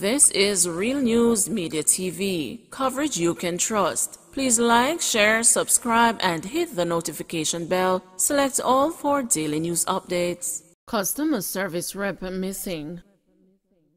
This is Real News Media TV, coverage you can trust. Please like, share, subscribe, and hit the notification bell. Select all for daily news updates. Customer service rep missing.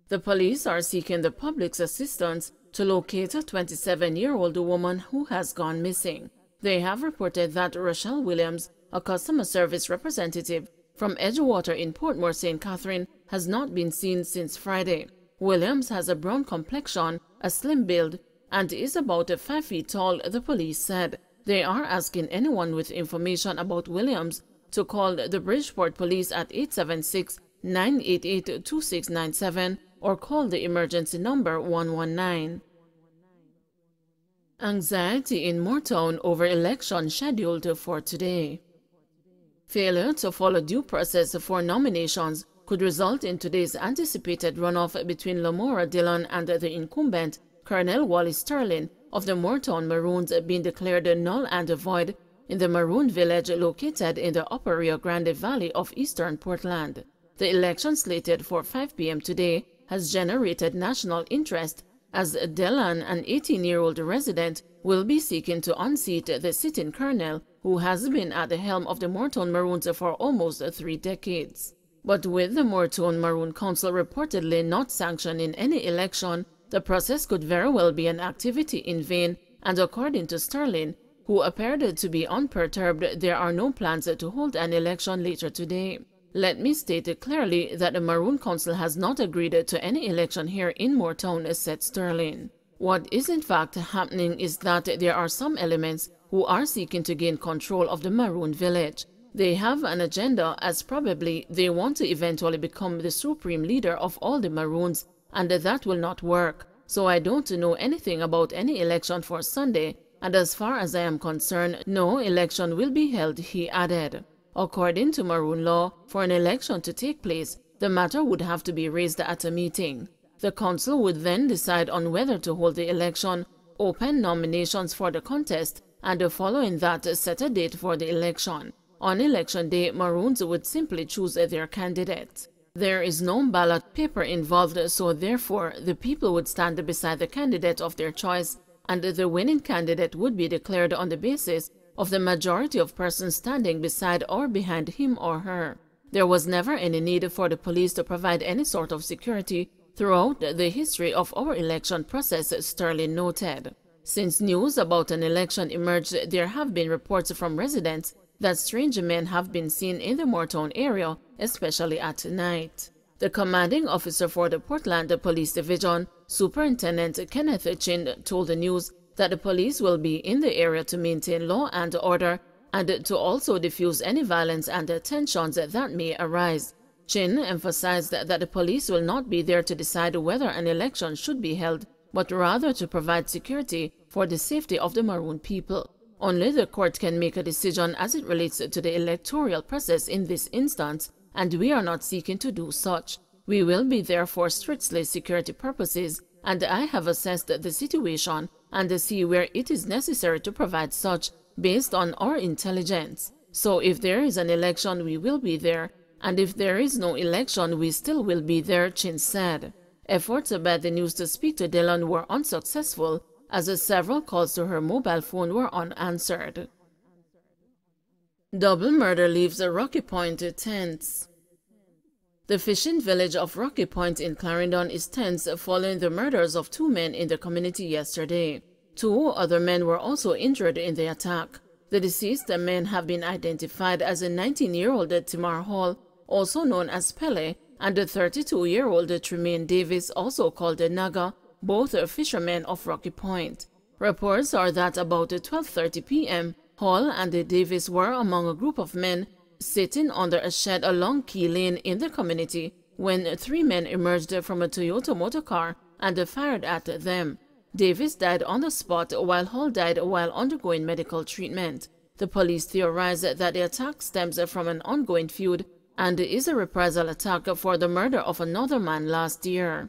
The police are seeking the public's assistance to locate a 27-year-old woman who has gone missing. They have reported that Rochelle Williams, a customer service representative from Edgewater in Portmore, St. Catherine, has not been seen since Friday. Williams has a brown complexion, a slim build, and is about 5 feet tall, the police said. They are asking anyone with information about Williams to call the Bridgeport Police at 876-988-2697 or call the emergency number 119. Anxiety in Morton over election scheduled for today. Failure to follow due process for nominations could result in today's anticipated runoff between Lamora Dillon and the incumbent Colonel Wally Sterling of the Morton Maroons being declared null and void in the Maroon village located in the Upper Rio Grande Valley of eastern Portland. The election slated for 5 p.m. today has generated national interest as Dillon, an 18-year-old resident, will be seeking to unseat the sitting colonel who has been at the helm of the Morton Maroons for almost 3 decades. But with the Morton Maroon Council reportedly not sanctioning any election, the process could very well be an activity in vain, and according to Sterling, who appeared to be unperturbed, there are no plans to hold an election later today. Let me state clearly that the Maroon Council has not agreed to any election here in Morton, said Sterling. What is in fact happening is that there are some elements who are seeking to gain control of the Maroon village. They have an agenda, as probably they want to eventually become the supreme leader of all the Maroons, and that will not work. So I don't know anything about any election for Sunday, and as far as I am concerned, no election will be held, he added. According to Maroon law, for an election to take place, the matter would have to be raised at a meeting. The council would then decide on whether to hold the election, open nominations for the contest, and following that set a date for the election. On election day, Maroons would simply choose their candidate. There is no ballot paper involved, so therefore the people would stand beside the candidate of their choice, and the winning candidate would be declared on the basis of the majority of persons standing beside or behind him or her. There was never any need for the police to provide any sort of security throughout the history of our election process, Sterling noted. Since news about an election emerged, there have been reports from residents that strange men have been seen in the Morton area, especially at night. The commanding officer for the Portland Police Division, Superintendent Kenneth Chin, told the news that the police will be in the area to maintain law and order and to also diffuse any violence and tensions that may arise. Chin emphasized that the police will not be there to decide whether an election should be held, but rather to provide security for the safety of the Maroon people. Only the court can make a decision as it relates to the electoral process in this instance, and we are not seeking to do such. We will be there for strictly security purposes, and I have assessed the situation and see where it is necessary to provide such based on our intelligence. So if there is an election, we will be there, and if there is no election, we still will be there, Chin said. Efforts by the news to speak to Dillon were unsuccessful, as several calls to her mobile phone were unanswered. Double murder leaves Rocky Point tense. The fishing village of Rocky Point in Clarendon is tense following the murders of 2 men in the community yesterday. 2 other men were also injured in the attack. The deceased men have been identified as a 19-year-old Timar Hall, also known as Pele, and a 32-year-old Tremaine Davis, also called Naga, both fishermen of Rocky Point. Reports are that about 12:30 p.m., Hall and Davis were among a group of men sitting under a shed along Key Lane in the community when 3 men emerged from a Toyota motor car and fired at them. Davis died on the spot while Hall died while undergoing medical treatment. The police theorize that the attack stems from an ongoing feud and is a reprisal attack for the murder of another man last year.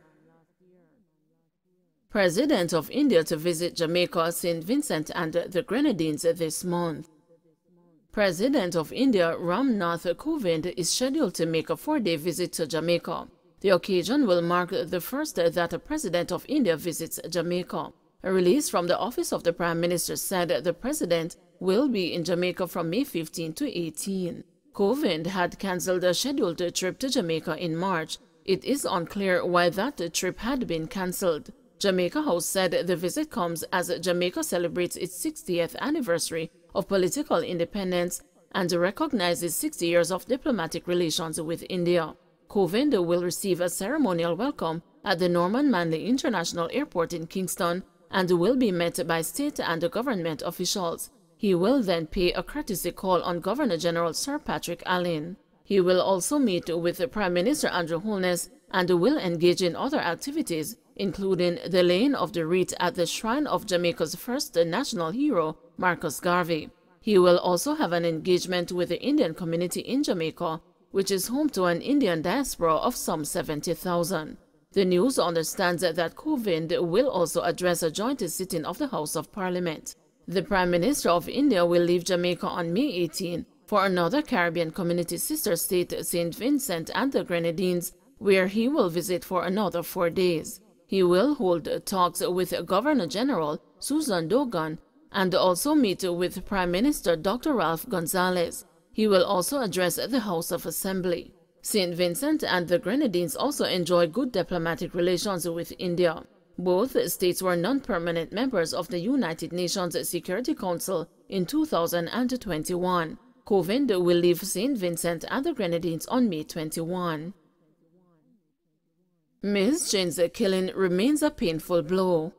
President of India to visit Jamaica, St. Vincent and the Grenadines this month. President of India Ram Nath Kovind is scheduled to make a 4-day visit to Jamaica. The occasion will mark the first that a president of India visits Jamaica. A release from the office of the Prime Minister said the president will be in Jamaica from May 15 to 18. COVID had cancelled a scheduled trip to Jamaica in March. It is unclear why that trip had been cancelled. Jamaica House said the visit comes as Jamaica celebrates its 60th anniversary of political independence and recognizes 60 years of diplomatic relations with India. COVID will receive a ceremonial welcome at the Norman Manley International Airport in Kingston and will be met by state and government officials. He will then pay a courtesy call on Governor-General Sir Patrick Allen. He will also meet with Prime Minister Andrew Holness and will engage in other activities, including the laying of the wreath at the shrine of Jamaica's first national hero, Marcus Garvey. He will also have an engagement with the Indian community in Jamaica, which is home to an Indian diaspora of some 70,000. The news understands that COVID will also address a joint sitting of the House of Parliament. The Prime Minister of India will leave Jamaica on May 18 for another Caribbean community sister state, St. Vincent and the Grenadines, where he will visit for another 4 days. He will hold talks with Governor-General Susan Dogan and also meet with Prime Minister Dr. Ralph Gonzalez. He will also address the House of Assembly. St. Vincent and the Grenadines also enjoy good diplomatic relations with India. Both states were non-permanent members of the United Nations Security Council in 2021. COVID will leave St. Vincent and the Grenadines on May 21. Ms. Jane's killing remains a painful blow.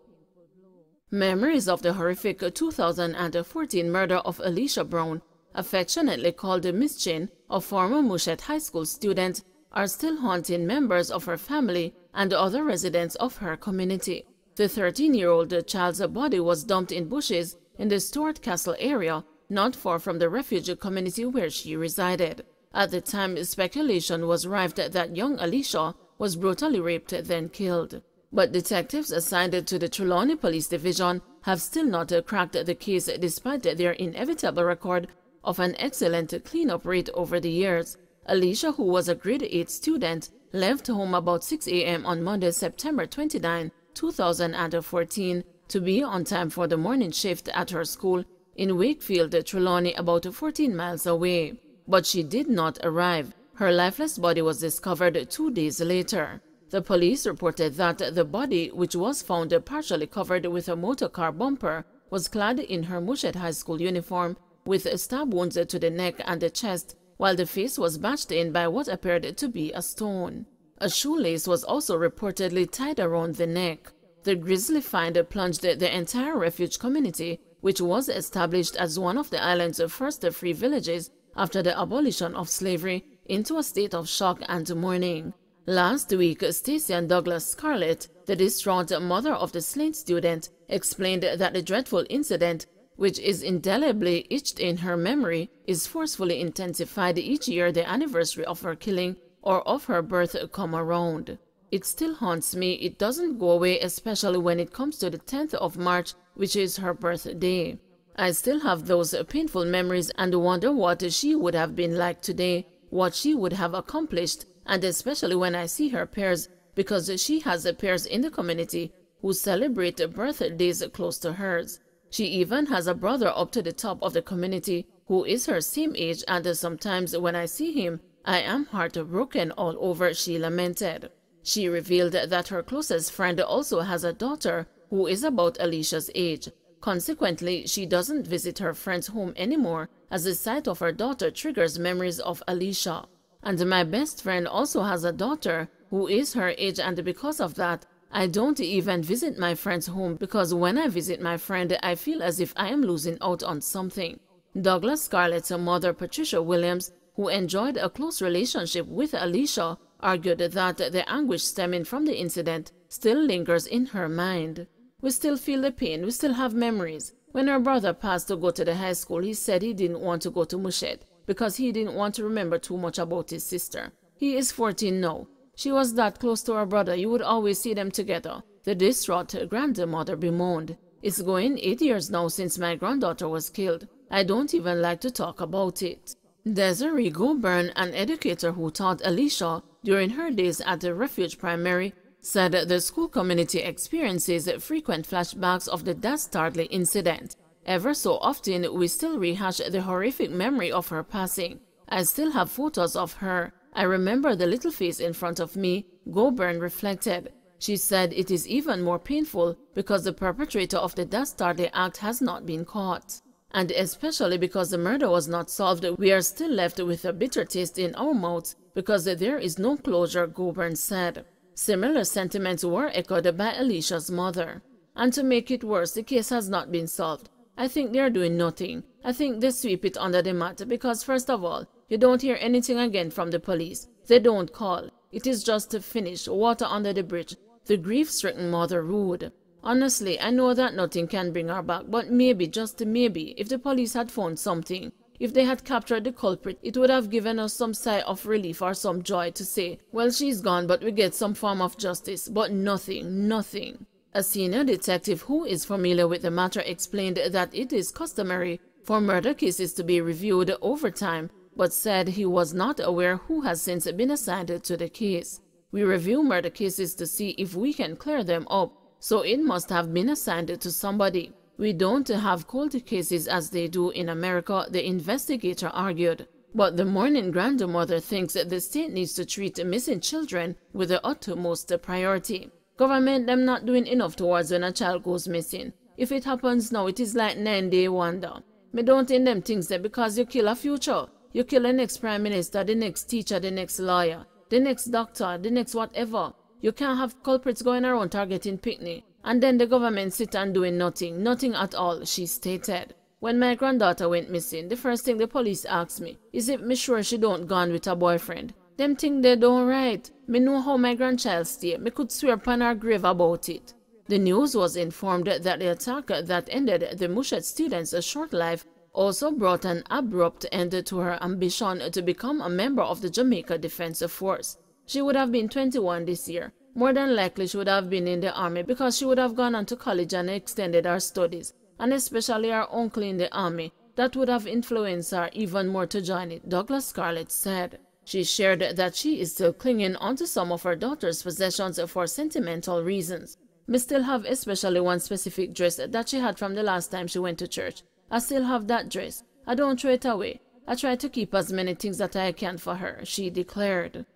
Memories of the horrific 2014 murder of Alicia Brown, affectionately called Miss Jane, a former Mushet High School student, are still haunting members of her family and other residents of her community. The 13-year-old child's body was dumped in bushes in the Stuart Castle area, not far from the refugee community where she resided. At the time, speculation was rife that young Alicia was brutally raped then killed. But detectives assigned to the Trelawney Police Division have still not cracked the case despite their inevitable record of an excellent cleanup rate over the years. Alicia, who was a grade 8 student, left home about 6 a.m. on Monday, September 29, 2014, to be on time for the morning shift at her school in Wakefield, Trelawney, about 14 miles away. But she did not arrive. Her lifeless body was discovered 2 days later. The police reported that the body, which was found partially covered with a motor car bumper, was clad in her Mushet High School uniform with stab wounds to the neck and the chest, while the face was bashed in by what appeared to be a stone. A shoelace was also reportedly tied around the neck. The grisly find plunged the entire refuge community, which was established as one of the island's first free villages after the abolition of slavery, into a state of shock and mourning. Last week, Stacey and Douglas Scarlett, the distraught mother of the slain student, explained that the dreadful incident, which is indelibly etched in her memory, is forcefully intensified each year the anniversary of her killing or of her birth come around. It still haunts me. It doesn't go away, especially when it comes to the 10th of March, which is her birthday. I still have those painful memories and wonder what she would have been like today, what she would have accomplished, and especially when I see her peers, because she has peers in the community who celebrate birthdays close to hers. She even has a brother up to the top of the community who is her same age, and sometimes when I see him, I am heartbroken all over, she lamented. She revealed that her closest friend also has a daughter who is about Alicia's age. Consequently, she doesn't visit her friend's home anymore, as the sight of her daughter triggers memories of Alicia. And my best friend also has a daughter who is her age, and because of that, I don't even visit my friend's home, because when I visit my friend, I feel as if I am losing out on something. Douglas Scarlett's mother, Patricia Williams, who enjoyed a close relationship with Alicia, argued that the anguish stemming from the incident still lingers in her mind. We still feel the pain, we still have memories. When her brother passed to go to the high school, he said he didn't want to go to Mushet because he didn't want to remember too much about his sister. He is 14 now. She was that close to her brother, you would always see them together, the distraught grandmother bemoaned. It's going 8 years now since my granddaughter was killed. I don't even like to talk about it. Desiree Goburn, an educator who taught Alicia during her days at the Refuge Primary, said the school community experiences frequent flashbacks of the dastardly incident. Ever so often, we still rehash the horrific memory of her passing. I still have photos of her. I remember the little face in front of me, Goburn reflected. She said it is even more painful because the perpetrator of the dastardly act has not been caught. And especially because the murder was not solved, we are still left with a bitter taste in our mouths because there is no closure, Goburn said. Similar sentiments were echoed by Alicia's mother. And to make it worse, the case has not been solved. I think they are doing nothing. I think they sweep it under the mat because, first of all, you don't hear anything again from the police. They don't call. It is just finished, water under the bridge. The grief-stricken mother rude. Honestly, I know that nothing can bring her back, but maybe, just maybe, if the police had found something, if they had captured the culprit, it would have given us some sigh of relief or some joy to say, well, she's gone, but we get some form of justice. But nothing, nothing. A senior detective who is familiar with the matter explained that it is customary for murder cases to be reviewed over time, but said he was not aware who has since been assigned to the case. We review murder cases to see if we can clear them up, so it must have been assigned to somebody. We don't have cold cases as they do in America, the investigator argued. But the mourning grandmother thinks the state needs to treat missing children with the utmost priority. Government them not doing enough towards when a child goes missing. If it happens now, it is like 9-day wonder. Me don't in them things that because you kill a future. You kill the next prime minister, the next teacher, the next lawyer, the next doctor, the next whatever. You can't have culprits going around targeting picnic. And then the government sit and doing nothing, nothing at all, she stated. When my granddaughter went missing, the first thing the police asked me, is if me sure she don't gone with a boyfriend. Them think they don't right. Me know how my grandchild stay. Me could swear upon her grave about it. The news was informed that the attack that ended the Mushet student's short life also brought an abrupt end to her ambition to become a member of the Jamaica Defense Force. She would have been 21 this year. More than likely she would have been in the army because she would have gone on to college and extended her studies. And especially her uncle in the army, that would have influenced her even more to join it, Douglas Scarlett said. She shared that she is still clinging onto some of her daughter's possessions for sentimental reasons. Me still have especially one specific dress that she had from the last time she went to church. I still have that dress. I don't throw it away. I try to keep as many things that I can for her, she declared.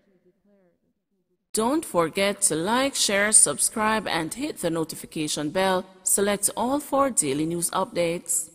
Don't forget to like, share, subscribe, and hit the notification bell. Select all for daily news updates.